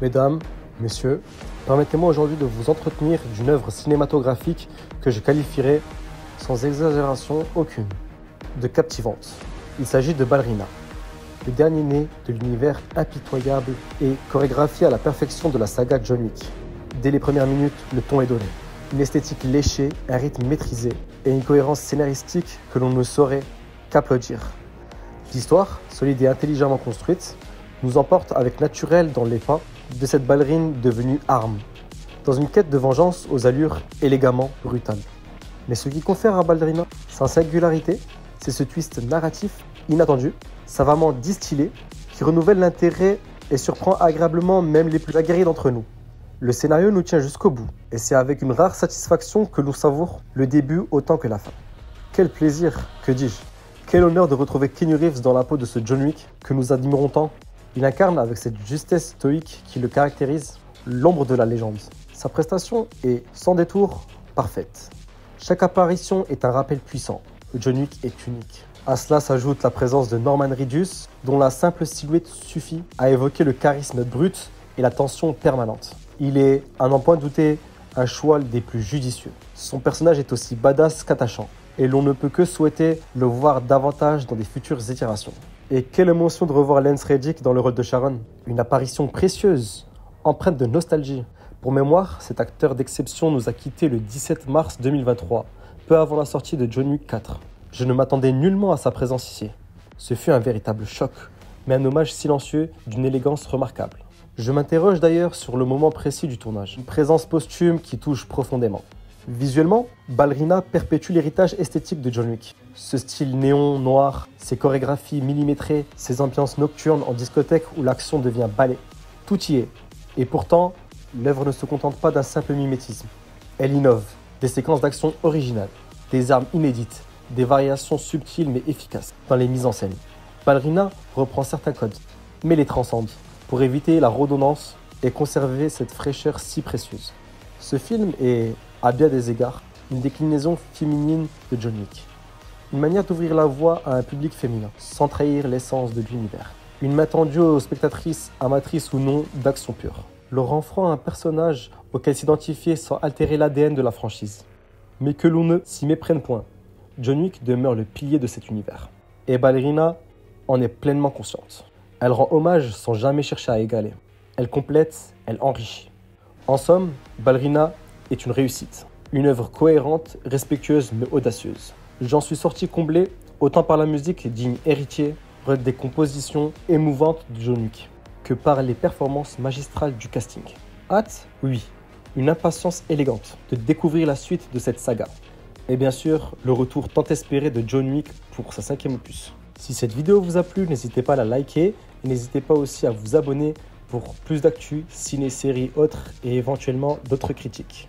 Mesdames, messieurs, permettez-moi aujourd'hui de vous entretenir d'une œuvre cinématographique que je qualifierais, sans exagération aucune, de captivante. Il s'agit de Ballerina, le dernier né de l'univers impitoyable et chorégraphié à la perfection de la saga John Wick. Dès les premières minutes, le ton est donné. Une esthétique léchée, un rythme maîtrisé et une cohérence scénaristique que l'on ne saurait qu'applaudir. L'histoire, solide et intelligemment construite, nous emporte avec naturel dans les pas de cette ballerine devenue arme, dans une quête de vengeance aux allures élégamment brutales. Mais ce qui confère à Ballerina sa singularité, c'est ce twist narratif inattendu, savamment distillé, qui renouvelle l'intérêt et surprend agréablement même les plus aguerris d'entre nous. Le scénario nous tient jusqu'au bout, et c'est avec une rare satisfaction que nous savourons le début autant que la fin. Quel plaisir, que dis-je? Quel honneur de retrouver Keanu Reeves dans la peau de ce John Wick que nous admirons tant. Il incarne avec cette justesse stoïque qui le caractérise l'ombre de la légende. Sa prestation est, sans détour, parfaite. Chaque apparition est un rappel puissant. John Wick est unique. À cela s'ajoute la présence de Norman Reedus, dont la simple silhouette suffit à évoquer le charisme brut et la tension permanente. Il est, à n'en point douter, un choix des plus judicieux. Son personnage est aussi badass qu'attachant, et l'on ne peut que souhaiter le voir davantage dans des futures itérations. Et quelle émotion de revoir Lance Reddick dans le rôle de Sharon. Une apparition précieuse, empreinte de nostalgie. Pour mémoire, cet acteur d'exception nous a quittés le 17 mars 2023, peu avant la sortie de John Wick 4. Je ne m'attendais nullement à sa présence ici. Ce fut un véritable choc, mais un hommage silencieux d'une élégance remarquable. Je m'interroge d'ailleurs sur le moment précis du tournage, une présence posthume qui touche profondément. Visuellement, Ballerina perpétue l'héritage esthétique de John Wick. Ce style néon, noir, ses chorégraphies millimétrées, ses ambiances nocturnes en discothèque où l'action devient ballet. Tout y est. Et pourtant, l'œuvre ne se contente pas d'un simple mimétisme. Elle innove, des séquences d'action originales, des armes inédites, des variations subtiles mais efficaces dans les mises en scène. Ballerina reprend certains codes, mais les transcende pour éviter la redondance et conserver cette fraîcheur si précieuse. Ce film est, à bien des égards, une déclinaison féminine de John Wick. Une manière d'ouvrir la voie à un public féminin, sans trahir l'essence de l'univers. Une main tendue aux spectatrices, amatrices ou non, d'action pure. Leur offrant un personnage auquel s'identifier sans altérer l'ADN de la franchise. Mais que l'on ne s'y méprenne point. John Wick demeure le pilier de cet univers. Et Ballerina en est pleinement consciente. Elle rend hommage sans jamais chercher à égaler. Elle complète, elle enrichit. En somme, Ballerina est une réussite. Une œuvre cohérente, respectueuse mais audacieuse. J'en suis sorti comblé autant par la musique digne héritier des compositions émouvantes de John Wick que par les performances magistrales du casting. Hâte, oui, une impatience élégante de découvrir la suite de cette saga. Et bien sûr, le retour tant espéré de John Wick pour sa 5e opus. Si cette vidéo vous a plu, n'hésitez pas à la liker et n'hésitez pas aussi à vous abonner pour plus d'actu, ciné, séries, autres et éventuellement d'autres critiques.